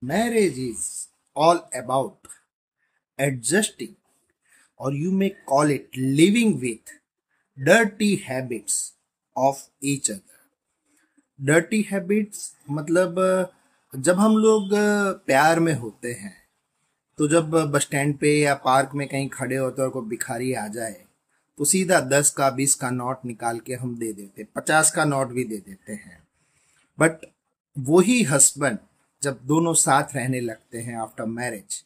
Marriage is all about adjusting, or you may call it living with dirty habits of each other. Dirty habits मतलब जब हम लोग प्यार में होते हैं तो जब बस स्टैंड पे या पार्क में कहीं खड़े होते हैं और कोई भिखारी आ जाए तो सीधा 10 का 20 का नोट निकाल के हम दे देते, 50 का नोट भी दे देते हैं। बट वही हस्बैंड जब दोनों साथ रहने लगते हैं आफ्टर मैरिज,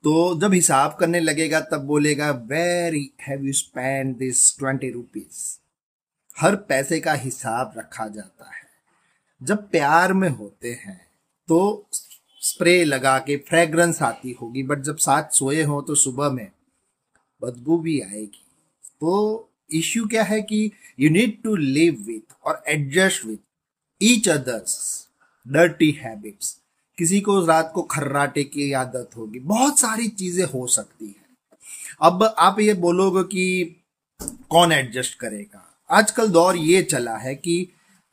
तो जब हिसाब करने लगेगा तब बोलेगा, very have you spend this 20 rupees. हर पैसे का हिसाब रखा जाता है। जब प्यार में होते हैं तो स्प्रे लगा के फ्रेग्रेंस आती होगी, बट जब साथ सोए हो तो सुबह में बदबू भी आएगी। तो इश्यू क्या है कि you need to live with और adjust with each others dirty habits. किसी को रात को खर्राटे की आदत होगी, बहुत सारी चीजें हो सकती है। अब आप ये बोलोगे कि कौन एडजस्ट करेगा। आजकल दौर ये चला है कि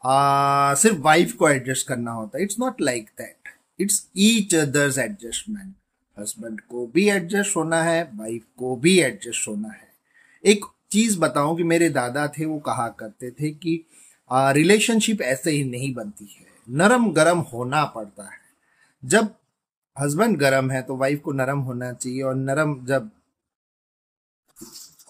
सिर्फ वाइफ को एडजस्ट करना होता है। It's not like that, it's each others adjustment. Husband को भी एडजस्ट होना है, वाइफ को भी एडजस्ट होना है। एक चीज बताऊं कि मेरे दादा थे, वो कहा करते थे कि रिलेशनशिप ऐसे ही नहीं बनती है, नरम गरम होना पड़ता है। जब हस्बैंड गरम है तो वाइफ को नरम होना चाहिए, और नरम जब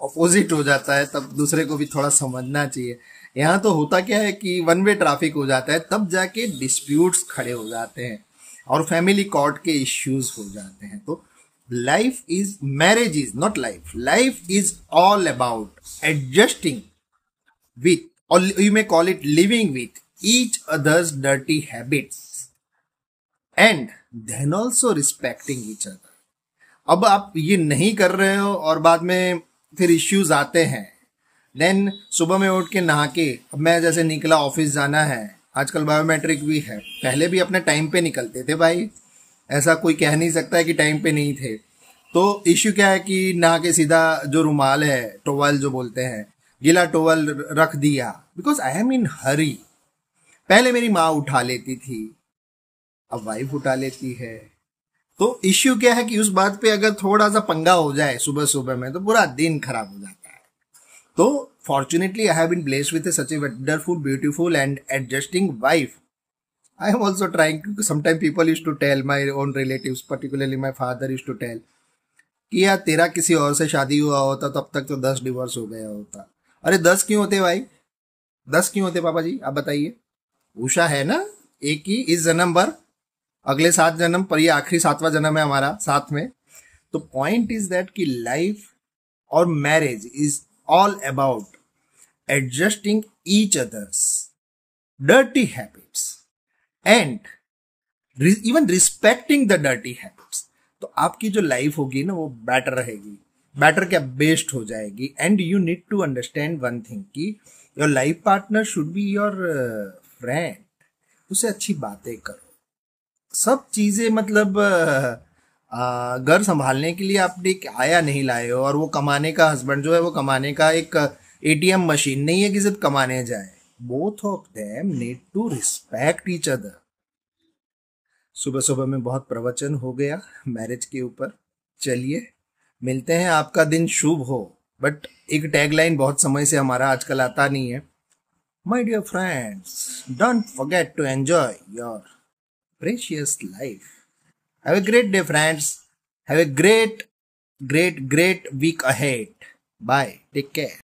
ऑपोजिट हो जाता है तब दूसरे को भी थोड़ा समझना चाहिए। यहाँ तो होता क्या है कि वन वे ट्रैफिक हो जाता है, तब जाके डिस्प्यूट्स खड़े हो जाते हैं और फैमिली कोर्ट के इश्यूज हो जाते हैं। तो life is, marriage is not life, life is all about adjusting with, or you may call it living with each other's dirty habits and then also respecting each other. अब आप ये नहीं कर रहे हो और बाद में फिर इश्यूज आते हैं। देन सुबह में उठ के नहा के, अब मैं जैसे निकला, ऑफिस जाना है, आजकल बायोमेट्रिक भी है, पहले भी अपने टाइम पे निकलते थे भाई, ऐसा कोई कह नहीं सकता है कि टाइम पे नहीं थे। तो इश्यू क्या है कि नहा के सीधा जो रुमाल है, टोवल जो बोलते हैं, गीला टोवल रख दिया, बिकॉज आई एम इन हरी। पहले मेरी माँ उठा लेती थी, अब वाइफ उठा लेती है। तो इश्यू क्या है कि उस बात पे अगर थोड़ा सा पंगा हो जाए सुबह सुबह में तो पूरा दिन खराब हो जाता है। तो fortunately I have been blessed with such a wonderful, beautiful and adjusting wife. I am also trying to, sometimes people used to tell, my own relatives, particularly my father used to tell कि यार तेरा किसी और से शादी हुआ होता तब तक तो 10 डिवोर्स हो गया होता। अरे 10 क्यों होते भाई, 10 क्यों होते पापा जी, आप बताइए। उषा है ना, एक ही इस जन्म भर, अगले 7 जन्म पर, ये आखिरी 7वां जन्म है हमारा साथ में। तो पॉइंट इज दैट कि लाइफ और marriage is all about adjusting each others dirty habits and even respecting the dirty habits. तो आपकी जो लाइफ होगी ना वो बेटर रहेगी, बेटर क्या, बेस्ट हो जाएगी। And you need to understand one thing कि your life partner should be your friend. उससे अच्छी बातें करो, सब चीजें मतलब घर संभालने के लिए आपने आया नहीं लाए हो, और वो कमाने का हस्बैंड जो है वो कमाने का एक एटीएम मशीन नहीं है कि सिर्फ कमाने जाए। Both of them need to respect each other. सुबह सुबह में बहुत प्रवचन हो गया मैरिज के ऊपर। चलिए मिलते हैं, आपका दिन शुभ हो। बट एक टैगलाइन बहुत समय से हमारा आजकल आता नहीं है, my dear friends, don't forget to enjoy your precious life. Have a great day, friends. Have a great week ahead. Bye. Take care.